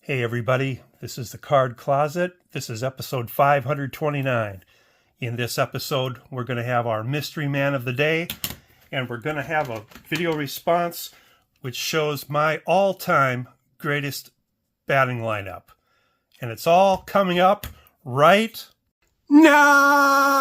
Hey everybody, this is the Card Closet. This is episode 529. In this episode, we're going to have our Mystery Man of the Day, and we're going to have a video response which shows my all-time greatest batting lineup. And it's all coming up right now.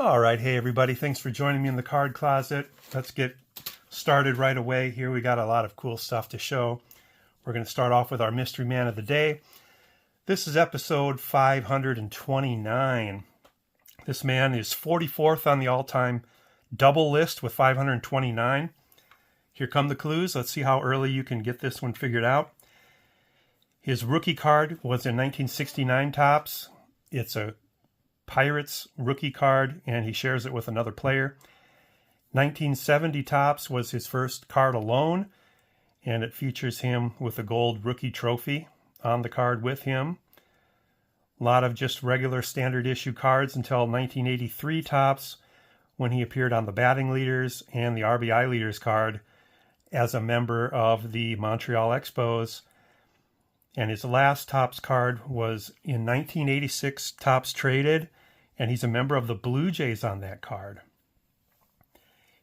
All right, hey everybody, thanks for joining me in the Card Closet. Let's get started right away here. We got a lot of cool stuff to show. We're going to start off with our Mystery Man of the Day. This is episode 529. This man is 44th on the all-time double list with 529. Here come the clues. Let's see how early you can get this one figured out. His rookie card was in 1969 Topps. It's a Pirates rookie card, and he shares it with another player. 1970 Topps was his first card alone, and it features him with a gold rookie trophy on the card with him. A lot of just regular standard issue cards until 1983 Topps, when he appeared on the batting leaders and the RBI leaders card as a member of the Montreal Expos. And his last Topps card was in 1986 Topps traded, and he's a member of the Blue Jays on that card.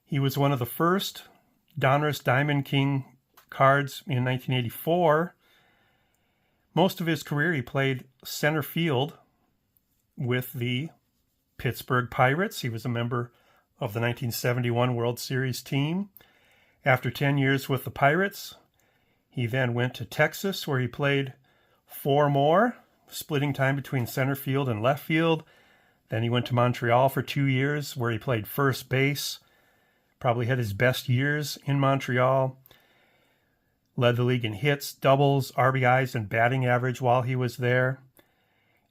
He was one of the first Donruss Diamond King cards in 1984. Most of his career he played center field with the Pittsburgh Pirates. He was a member of the 1971 World Series team. After 10 years with the Pirates, he then went to Texas, where he played 4 more, splitting time between center field and left field. Then he went to Montreal for 2 years, where he played first base. Probably had his best years in Montreal. Led the league in hits, doubles, RBIs, and batting average while he was there.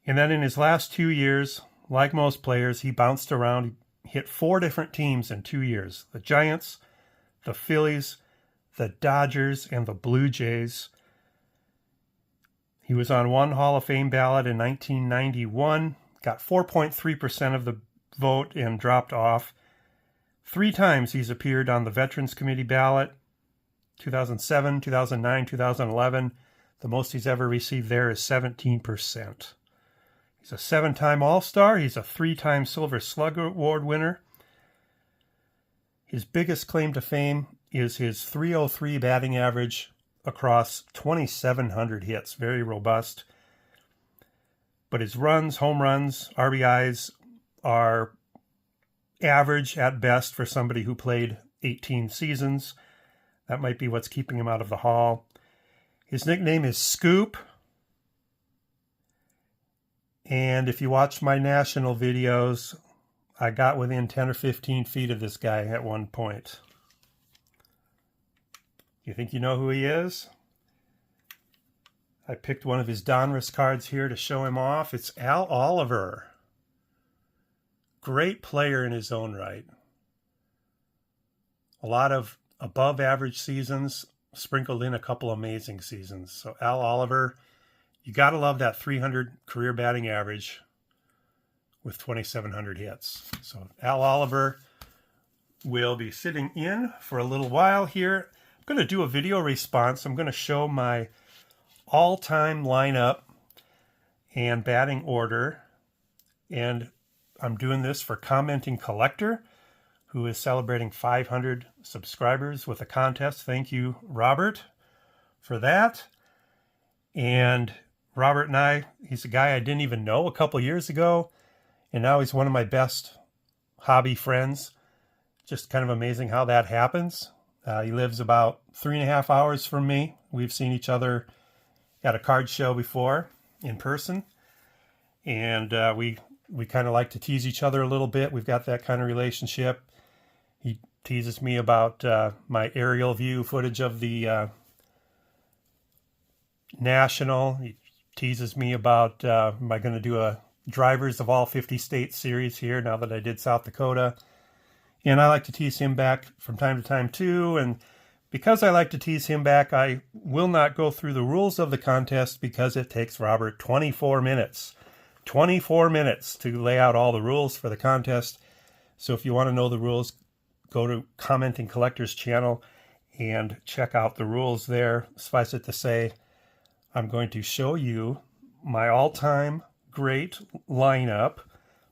And then in his last 2 years, like most players, he bounced around. He hit 4 different teams in 2 years. The Giants, the Phillies, the Dodgers, and the Blue Jays. He was on one Hall of Fame ballot in 1991, got 4.3% of the vote and dropped off. 3 times he's appeared on the Veterans Committee ballot, 2007, 2009, 2011. The most he's ever received there is 17%. He's a 7-time All-Star. He's a 3-time Silver Slugger Award winner. His biggest claim to fame is his .303 batting average across 2,700 hits. Very robust. But his runs, home runs, RBIs are average at best for somebody who played 18 seasons. That might be what's keeping him out of the Hall. His nickname is Scoop. And if you watch my national videos, I got within 10 or 15 feet of this guy at one point. You think you know who he is? I picked one of his Donruss cards here to show him off. It's Al Oliver. Great player in his own right. A lot of above average seasons, sprinkled in a couple amazing seasons. So Al Oliver, you got to love that 300 career batting average with 2,700 hits. So Al Oliver will be sitting in for a little while here. I'm going to do a video response. I'm going to show my all-time lineup and batting order. And I'm doing this for Commenting Collector, who is celebrating 500 subscribers with a contest. Thank you, Robert, for that. And Robert and I, he's a guy I didn't even know a couple years ago, and now he's one of my best hobby friends. Just kind of amazing how that happens. He lives about 3.5 hours from me. We've seen each other at a card show before in person, and we kind of like to tease each other a little bit. We've got that kind of relationship. He teases me about my aerial view footage of the National. He teases me about, am I going to do a Drivers of all 50 States series here now that I did South Dakota? And I like to tease him back from time to time too. And because I like to tease him back, I will not go through the rules of the contest because it takes Robert 24 minutes. 24 minutes to lay out all the rules for the contest. So if you want to know the rules, go to Commenting Collector's channel and check out the rules there. Suffice it to say, I'm going to show you my all-time great lineup,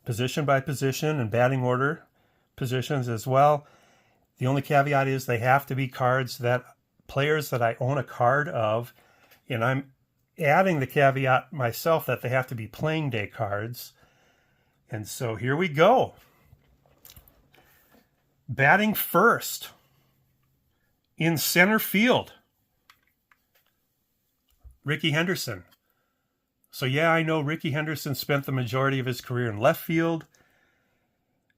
position by position and batting order positions as well. The only caveat is they have to be cards that players that I own a card of, and I'm adding the caveat myself that they have to be playing day cards. And so here we go. Batting first in center field, Rickey Henderson. So yeah, I know Rickey Henderson spent the majority of his career in left field,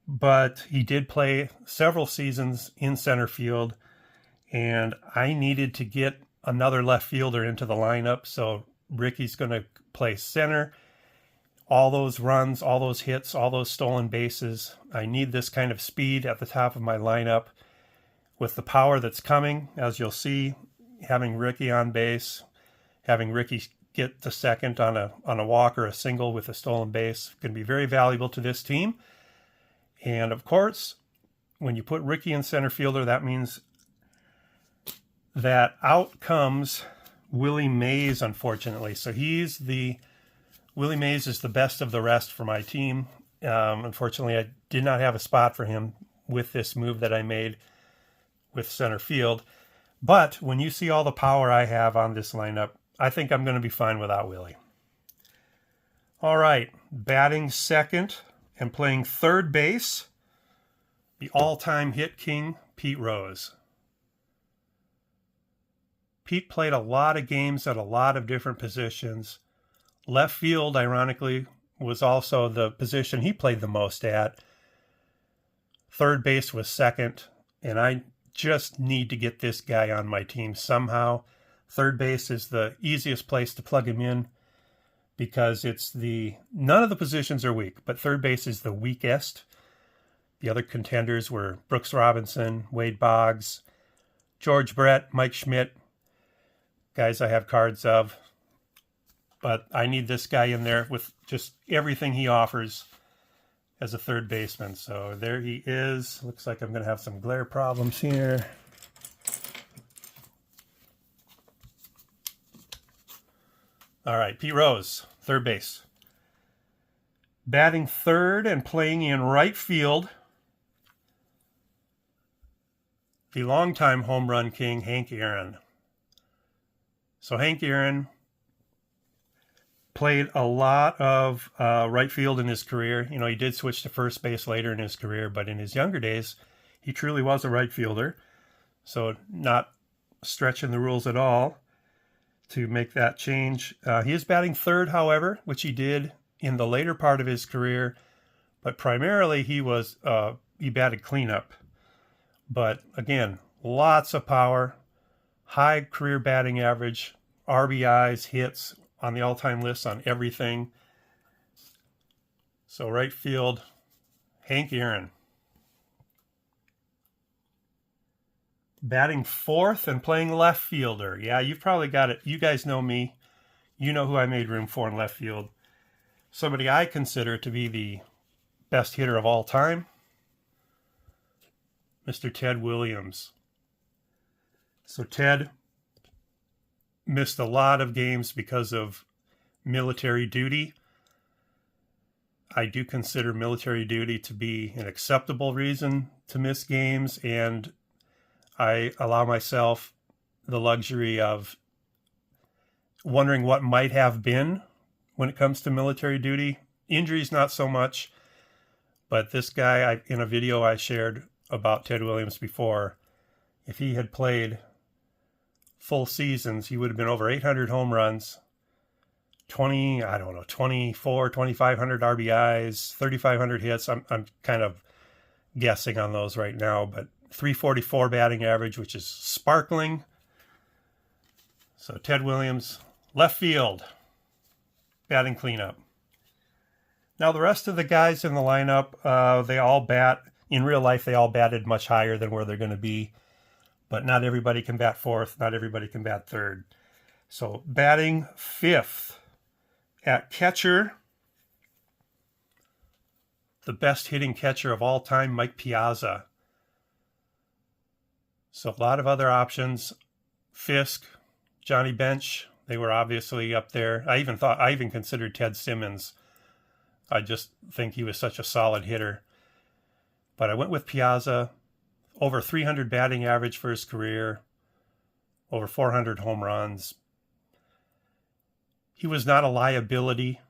but he did play several seasons in center field, and I needed to get another left fielder into the lineup, so Rickey's going to play center. All those runs, all those hits, all those stolen bases, I need this kind of speed at the top of my lineup. With the power that's coming, as you'll see, having Rickey on base, having Rickey get the second on a walk or a single with a stolen base can be very valuable to this team. And of course, when you put Rickey in center fielder, that means that out comes Willie Mays, unfortunately. So Willie Mays is the best of the rest for my team. Unfortunately, I did not have a spot for him with this move that I made with center field. But when you see all the power I have on this lineup, I think I'm going to be fine without Willie. All right, batting second and playing third base, the all-time hit king, Pete Rose. Pete played a lot of games at a lot of different positions. Left field, ironically, was also the position he played the most at. Third base was second, and I just need to get this guy on my team somehow. Third base is the easiest place to plug him in because none of the positions are weak, but third base is the weakest. The other contenders were Brooks Robinson, Wade Boggs, George Brett, Mike Schmidt, guys I have cards of. But I need this guy in there with just everything he offers as a third baseman. So there he is. Looks like I'm going to have some glare problems here. All right, Pete Rose, third base. Batting third and playing in right field, the longtime home run king, Hank Aaron. So Hank Aaron played a lot of right field in his career. You know, he did switch to first base later in his career, but in his younger days, he truly was a right fielder. So not stretching the rules at all to make that change. He is batting third, however, which he did in the later part of his career, but primarily he batted cleanup. But again, lots of power, high career batting average, RBIs, hits on the all-time list on everything. So right field, Hank Aaron. Batting fourth and playing left fielder. Yeah, you've probably got it. You guys know me. You know who I made room for in left field. Somebody I consider to be the best hitter of all time, Mr. Ted Williams. So Ted missed a lot of games because of military duty. I do consider military duty to be an acceptable reason to miss games, and I allow myself the luxury of wondering what might have been when it comes to military duty. Injuries, not so much, but this guy, in a video I shared about Ted Williams before, if he had played full seasons, he would have been over 800 home runs, 2,500 RBIs, 3,500 hits. I'm kind of guessing on those right now, but .344 batting average, which is sparkling. So Ted Williams, left field, batting cleanup. Now the rest of the guys in the lineup, they all bat. In real life, they all batted much higher than where they're going to be. But not everybody can bat fourth. Not everybody can bat third. So batting fifth at catcher, the best hitting catcher of all time, Mike Piazza. So a lot of other options. Fisk, Johnny Bench, they were obviously up there. I even considered Ted Simmons. I just think he was such a solid hitter. But I went with Piazza. Over 300 batting average for his career. Over 400 home runs. He was not a liability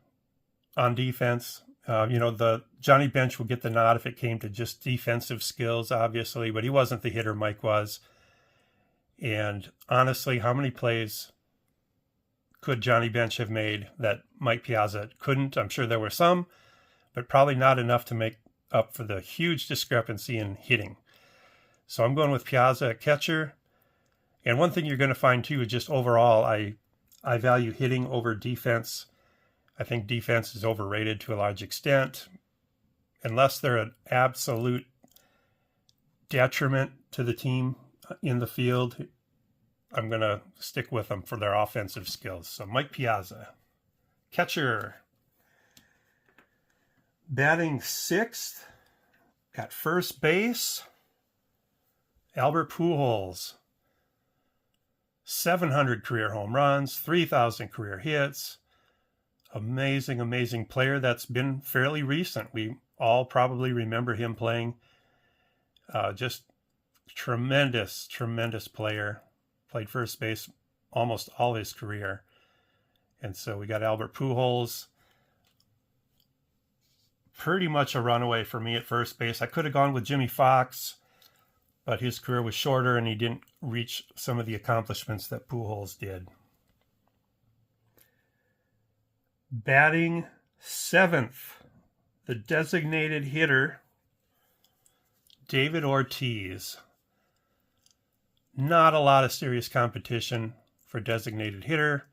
on defense. The Johnny Bench would get the nod if it came to just defensive skills, obviously, but he wasn't the hitter Mike was. And honestly, how many plays could Johnny Bench have made that Mike Piazza couldn't? I'm sure there were some, but probably not enough to make up for the huge discrepancy in hitting. So I'm going with Piazza at catcher. And one thing you're going to find too is just overall, I value hitting over defense. I think defense is overrated to a large extent. Unless they're an absolute detriment to the team in the field, I'm going to stick with them for their offensive skills. So Mike Piazza, catcher. Batting sixth at first base, Albert Pujols. 700 career home runs, 3,000 career hits. Amazing, amazing player that's been fairly recent. We all probably remember him playing. Just tremendous, tremendous player. Played first base almost all his career. And so we got Albert Pujols. Pretty much a runaway for me at first base. I could have gone with Jimmy Fox, but his career was shorter and he didn't reach some of the accomplishments that Pujols did. Batting seventh, the designated hitter, David Ortiz. Not a lot of serious competition for designated hitter.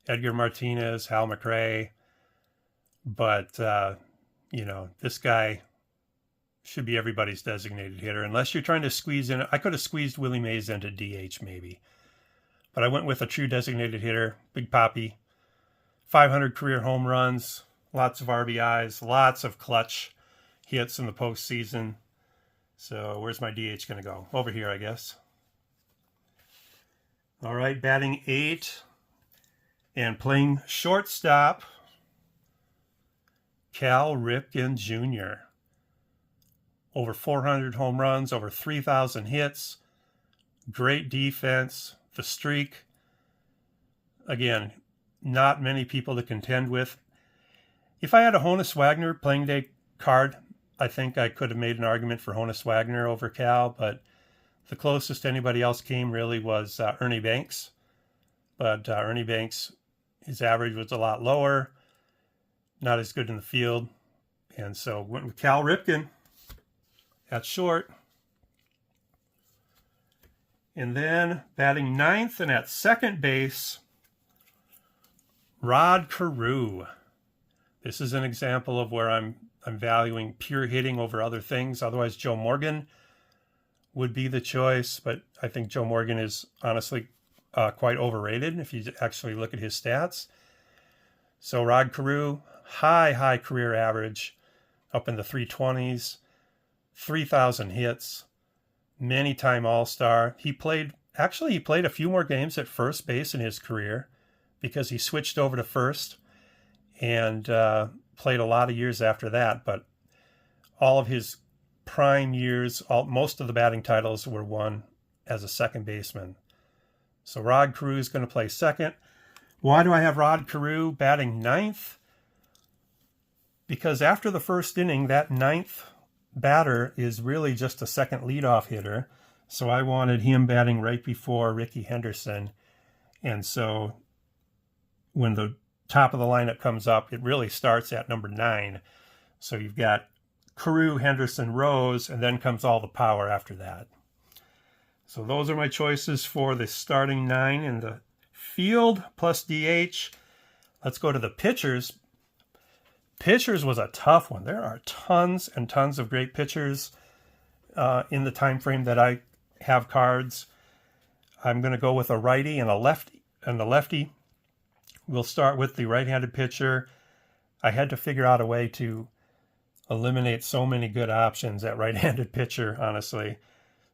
Edgar Martinez, Hal McRae. But, this guy should be everybody's designated hitter. Unless you're trying to squeeze in. I could have squeezed Willie Mays into DH maybe. But I went with a true designated hitter, Big Papi. 500 career home runs, lots of RBIs, lots of clutch hits in the postseason. So where's my DH going to go? Over here, I guess. All right, batting eight and playing shortstop, Cal Ripken Jr. Over 400 home runs, over 3,000 hits, great defense, the streak. Again, not many people to contend with. If I had a Honus Wagner playing day card, I think I could have made an argument for Honus Wagner over Cal, but the closest anybody else came really was Ernie Banks. But Ernie Banks, his average was a lot lower, not as good in the field. And so went with Cal Ripken at short. And then batting ninth and at second base, Rod Carew. This is an example of where I'm valuing pure hitting over other things. Otherwise, Joe Morgan would be the choice, but I think Joe Morgan is honestly quite overrated if you actually look at his stats. So Rod Carew, high career average, up in the 320s, 3,000 hits, many-time All-Star. He played a few more games at first base in his career because he switched over to first and played a lot of years after that. But all of his prime years, most of the batting titles were won as a second baseman. So Rod Carew is going to play second. Why do I have Rod Carew batting ninth? Because after the first inning, that ninth batter is really just a second leadoff hitter. So I wanted him batting right before Rickey Henderson. And so when the top of the lineup comes up, it really starts at number 9. So you've got Carew, Henderson, Rose, and then comes all the power after that. So those are my choices for the starting 9 in the field plus DH. Let's go to the pitchers. Pitchers was a tough one. There are tons and tons of great pitchers in the time frame that I have cards. I'm going to go with a righty and a lefty. We'll start with the right-handed pitcher. I had to figure out a way to eliminate so many good options at right-handed pitcher, honestly.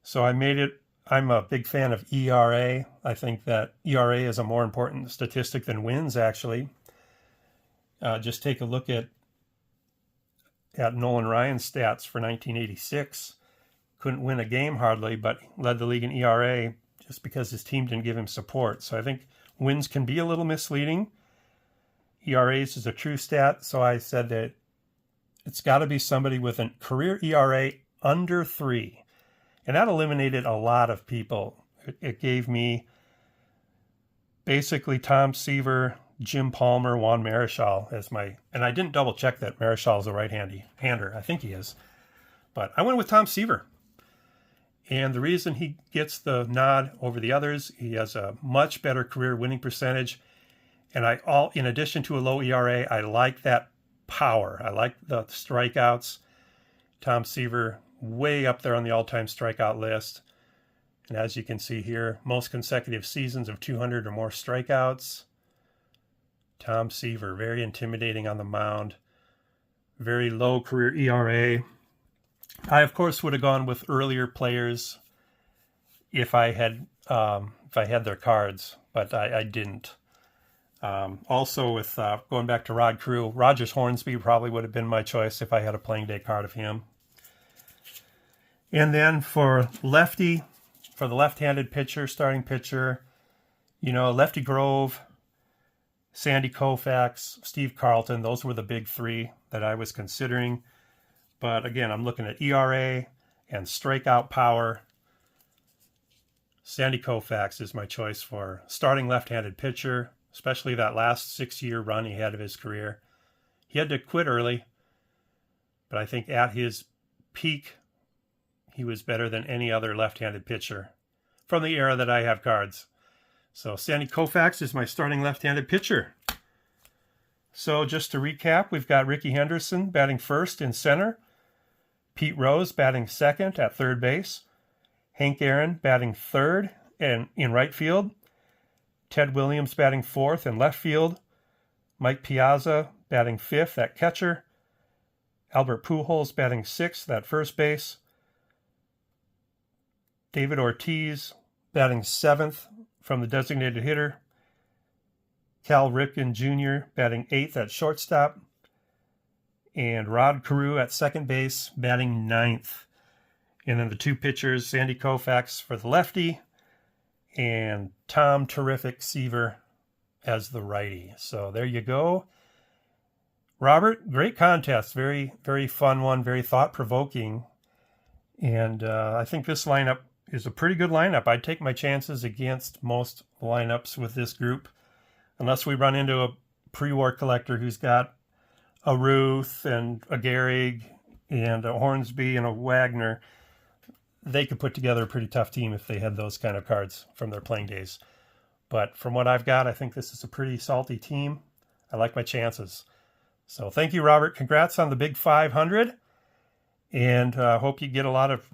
So I'm a big fan of ERA. I think that ERA is a more important statistic than wins, actually. Just take a look at Nolan Ryan's stats for 1986. Couldn't win a game hardly, but led the league in ERA just because his team didn't give him support. So I think wins can be a little misleading. ERAs is a true stat, so I said that it's got to be somebody with a career ERA under 3. And that eliminated a lot of people. It gave me basically Tom Seaver, Jim Palmer, Juan Marichal as my... And I didn't double check that Marichal is a right-hander. I think he is. But I went with Tom Seaver. And the reason he gets the nod over the others, he has a much better career winning percentage. And in addition to a low ERA, I like that power. I like the strikeouts. Tom Seaver, way up there on the all-time strikeout list. And as you can see here, most consecutive seasons of 200 or more strikeouts. Tom Seaver, very intimidating on the mound. Very low career ERA. I, of course, would have gone with earlier players if I had their cards, but I didn't. Also, with going back to Rod Carew, Rogers Hornsby probably would have been my choice if I had a playing day card of him. And then for the left-handed pitcher, starting pitcher, Lefty Grove, Sandy Koufax, Steve Carlton, those were the big 3 that I was considering. But again, I'm looking at ERA and strikeout power. Sandy Koufax is my choice for starting left-handed pitcher, especially that last 6-year run he had of his career. He had to quit early, but I think at his peak, he was better than any other left-handed pitcher from the era that I have cards. So Sandy Koufax is my starting left-handed pitcher. So just to recap, we've got Rickey Henderson batting first in center, Pete Rose batting second at third base, Hank Aaron batting third and in right field, Ted Williams batting fourth in left field, Mike Piazza batting fifth at catcher, Albert Pujols batting sixth at first base, David Ortiz batting seventh from the designated hitter, Cal Ripken Jr. batting eighth at shortstop, and Rod Carew at second base batting ninth. And then the 2 pitchers, Sandy Koufax for the lefty and Tom Terrific Seaver as the righty. So there you go. Robert, great contest. Very, very fun one. Very thought-provoking. And I think this lineup is a pretty good lineup. I'd take my chances against most lineups with this group, unless we run into a pre-war collector who's got a Ruth and a Gehrig and a Hornsby and a Wagner. They could put together a pretty tough team if they had those kind of cards from their playing days. But from what I've got, I think this is a pretty salty team. I like my chances. So thank you, Robert. Congrats on the big 500. And hope you get a lot of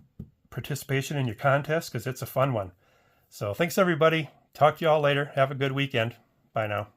participation in your contest because it's a fun one. So thanks, everybody. Talk to you all later. Have a good weekend. Bye now.